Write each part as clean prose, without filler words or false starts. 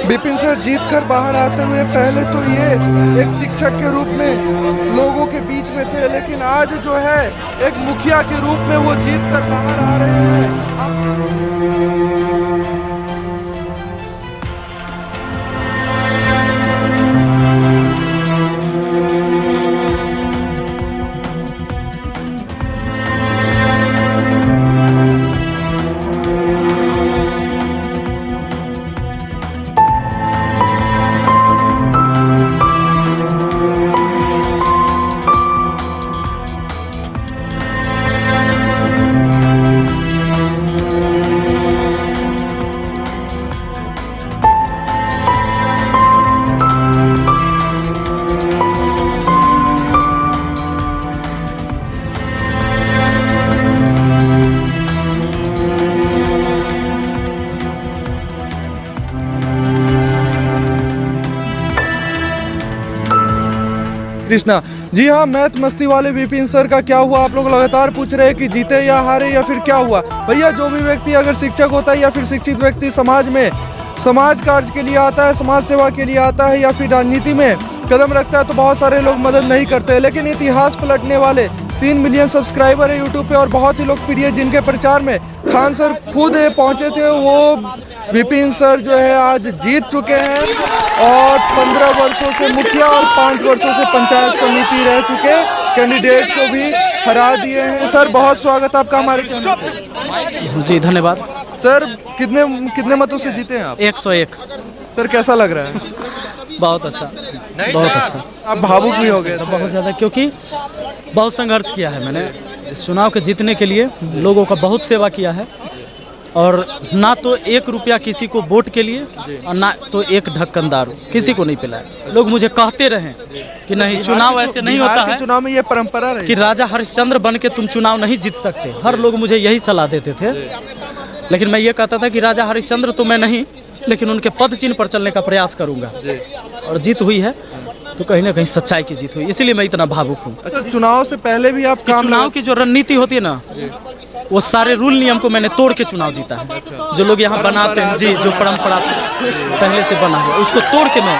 Vipin sir जीत कर बाहर आते हुए पहले तो ये एक शिक्षक के रूप में लोगों के बीच में थे, लेकिन आज जो है एक मुखिया के रूप में वो जीत कर बाहर आ रहे हैं। कृष्णा जी हाँ, मैथ मस्ती वाले विपिन सर का क्या हुआ? आप लोग लगातार पूछ रहे हैं कि जीते या हारे या फिर क्या हुआ। भैया, जो भी व्यक्ति अगर शिक्षक होता है या फिर शिक्षित व्यक्ति समाज में समाज कार्य के लिए आता है, समाज सेवा के लिए आता है या फिर राजनीति में कदम रखता है तो बहुत सारे लोग मदद नहीं करते, लेकिन इतिहास पलटने वाले 3 मिलियन सब्सक्राइबर है यूट्यूब पे और बहुत ही लोकप्रिय, जिनके प्रचार में खान सर खुद पहुंचे थे, वो विपिन सर जो है आज जीत चुके हैं और 15 वर्षों से मुखिया और 5 वर्षों से पंचायत समिति रह चुके कैंडिडेट को भी हरा दिए हैं। सर, बहुत स्वागत आपका हमारे चैनल पे। जी धन्यवाद। सर, कितने मतों से जीते हैं आप? 101। सर, कैसा लग रहा है? बहुत अच्छा, बहुत अच्छा। आप भावुक भी हो गए? बहुत ज़्यादा, क्योंकि बहुत संघर्ष किया है मैंने इस चुनाव के जीतने के लिए, लोगों का बहुत सेवा किया है और ना तो 1 रुपया किसी को वोट के लिए और ना तो एक ढक्कन दारू किसी को नहीं पिलाया। लोग मुझे कहते रहे कि नहीं, चुनाव ऐसे नहीं होता है, चुनाव में ये परंपरा रही कि राजा हरिश्चंद्र बन के तुम चुनाव नहीं जीत सकते। हर लोग मुझे यही सलाह देते थे, लेकिन मैं ये कहता था कि राजा हरिश्चंद्र तो मैं नहीं, लेकिन उनके पद चिन्ह पर चलने का प्रयास करूंगा और जीत हुई है तो कहीं ना कहीं सच्चाई की जीत हुई, इसीलिए मैं इतना भावुक हूँ। अच्छा, चुनाव से पहले भी आप चुनाव की जो रणनीति होती है ना, वो सारे रूल नियम को मैंने तोड़ के चुनाव जीता है। जो लोग यहाँ बनाते हैं जी, जो परंपरा पहले से बना है उसको तोड़ के मैं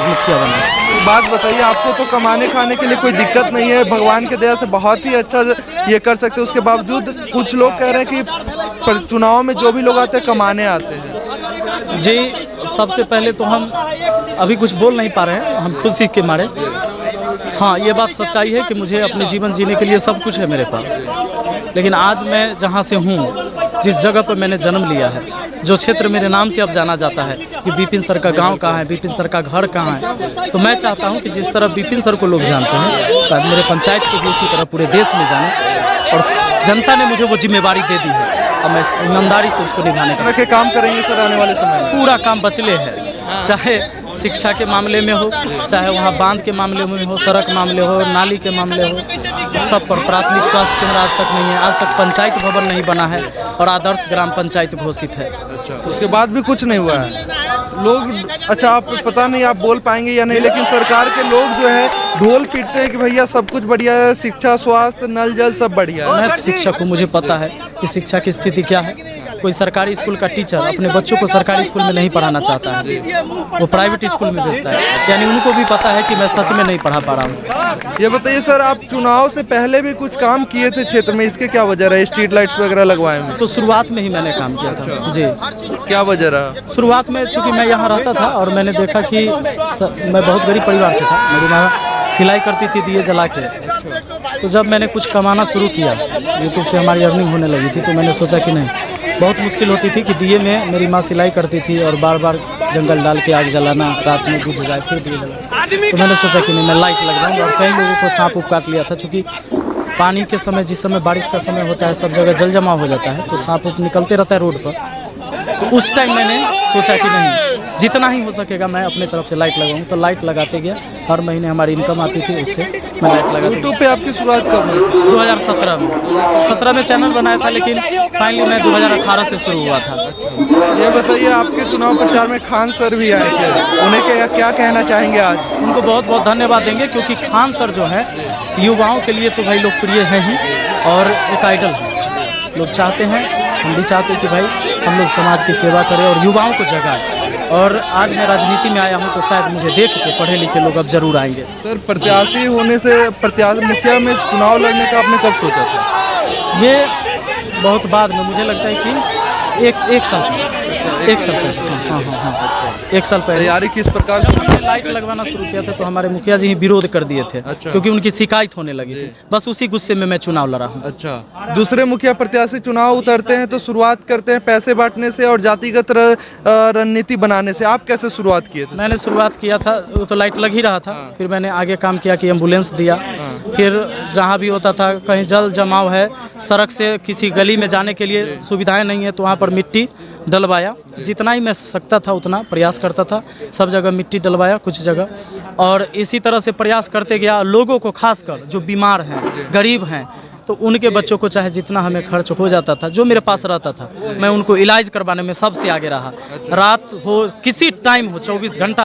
मुखिया बना। बात बताइए, आपको तो कमाने खाने के लिए कोई दिक्कत नहीं है, भगवान के दया से बहुत ही अच्छा ये कर सकते हैं, उसके बावजूद कुछ लोग कह रहे हैं कि चुनाव में जो भी लोग आते हैं कमाने आते हैं। जी, सबसे पहले तो हम अभी कुछ बोल नहीं पा रहे हैं, हम खुशी के मारे। हाँ, ये बात सच्चाई है कि मुझे अपने जीवन जीने के लिए सब कुछ है मेरे पास, लेकिन आज मैं जहाँ से हूँ, जिस जगह पर मैंने जन्म लिया है, जो क्षेत्र मेरे नाम से अब जाना जाता है कि विपिन सर का गांव कहाँ है, विपिन सर का घर कहाँ है, तो मैं चाहता हूँ कि जिस तरह विपिन सर को लोग जानते हैं तो आज मेरे पंचायत को भी उसी तरह पूरे देश में जाने, और जनता ने मुझे वो जिम्मेवारी दे दी है और मैं ईमानदारी से उसको निभाने का काम करेंगे सर आने वाले समय में। पूरा काम बचले है, चाहे शिक्षा के मामले में हो, चाहे वहाँ बांध के मामले में हो, सड़क मामले हो, नाली के मामले हो, तो सब पर। प्राथमिक स्वास्थ्य केंद्र आज तक नहीं है, आज तक पंचायत भवन नहीं बना है और आदर्श ग्राम पंचायत घोषित है। अच्छा, तो उसके बाद भी कुछ नहीं हुआ है लोग। अच्छा, आप पता नहीं आप बोल पाएंगे या नहीं, लेकिन सरकार के लोग जो है ढोल पीटते हैं कि भैया सब कुछ बढ़िया है, शिक्षा, स्वास्थ्य, नल जल सब बढ़िया है। मैं शिक्षक हूँ, मुझे पता है कि शिक्षा की स्थिति क्या है। कोई सरकारी स्कूल का टीचर अपने बच्चों को सरकारी स्कूल में नहीं पढ़ाना चाहता है, वो प्राइवेट स्कूल में भेजता है, यानी उनको भी पता है कि मैं सच में नहीं पढ़ा पा रहा हूँ। ये बताइए सर, आप चुनाव से पहले भी कुछ काम किए थे क्षेत्र में, इसके क्या वजह रही? स्ट्रीट लाइट्स वगैरह लगवाए हैं? तो शुरुआत में ही मैंने काम किया था। जी, क्या वजह रहा? शुरुआत में चूँकि मैं यहाँ रहता था और मैंने देखा कि मैं बहुत गरीब परिवार से था, मेरी माँ सिलाई करती थी दिए जला के, तो जब मैंने कुछ कमाना शुरू किया, यूट्यूब से हमारी अर्निंग होने लगी थी, तो मैंने सोचा कि नहीं, बहुत मुश्किल होती थी कि दिए में मेरी माँ सिलाई करती थी और बार बार जंगल डाल के आग जलाना, रात में बुझ जाए फिर दिए जलाना, तो मैंने सोचा कि नहीं, मैं लाइट लगाऊँ। और कई लोगों को सांप उप काट लिया था, चूँकि पानी के समय, जिस समय बारिश का समय होता है, सब जगह जल जमाव हो जाता है, तो सांप उप निकलते रहता है रोड पर। तो उस टाइम मैंने सोचा कि नहीं, जितना ही हो सकेगा मैं अपने तरफ से लाइट लगाऊँ, तो लाइट लगाते गया। हर महीने हमारी इनकम आती थी, उससे मैं लाइट लगाता। यूट्यूब पे आपकी शुरुआत कब हुई? 2017 में। 17 में चैनल बनाया था, लेकिन फाइनली मैं 2018 से शुरू हुआ था। ये बताइए, आपके चुनाव प्रचार में खान सर भी आए थे, उन्हें क्या कहना चाहेंगे आज? उनको बहुत बहुत धन्यवाद देंगे, क्योंकि खान सर जो है युवाओं के लिए तो भाई लोकप्रिय है ही और एक आइडल है। लोग चाहते हैं, हम भी चाहते हैं कि भाई हम लोग समाज की सेवा करें और युवाओं को जगाएं। और आज मैं राजनीति में आया हूँ तो शायद मुझे देख के पढ़े लिखे लोग अब जरूर आएंगे। सर, प्रत्याशी होने से मुखिया में चुनाव लड़ने का आपने कब सोचा था? ये बहुत बाद में, मुझे लगता है कि एक साल पहले, हाँ, 1 साल पहले। तैयारी किस प्रकार से? हमने लाइट लगवाना शुरू किया था तो हमारे मुखिया जी ही विरोध कर दिए थे। अच्छा। क्योंकि उनकी शिकायत होने लगी थी, बस उसी गुस्से में मैं चुनाव लड़ा हूँ। अच्छा, दूसरे मुखिया प्रत्याशी चुनाव उतरते हैं तो शुरुआत करते हैं पैसे बांटने से और जातिगत रणनीति बनाने से। आप कैसे शुरुआत किए थे? मैंने शुरुआत किया था, वो तो लाइट लग ही रहा था, फिर मैंने आगे काम किया कि एम्बुलेंस दिया, फिर जहाँ भी होता था कहीं जल जमाव है, सड़क से किसी गली में जाने के लिए सुविधाएं नहीं है तो वहाँ पर मिट्टी डलवाया, जितना ही मैं सकता था उतना प्रयास करता था, सब जगह मिट्टी डलवाया कुछ जगह, और इसी तरह से प्रयास करते गया। लोगों को खासकर जो बीमार हैं, गरीब हैं, तो उनके बच्चों को चाहे जितना हमें खर्च हो जाता था, जो मेरे पास रहता था, मैं उनको इलाज करवाने में सबसे आगे रहा। रात हो किसी टाइम हो, 24 घंटा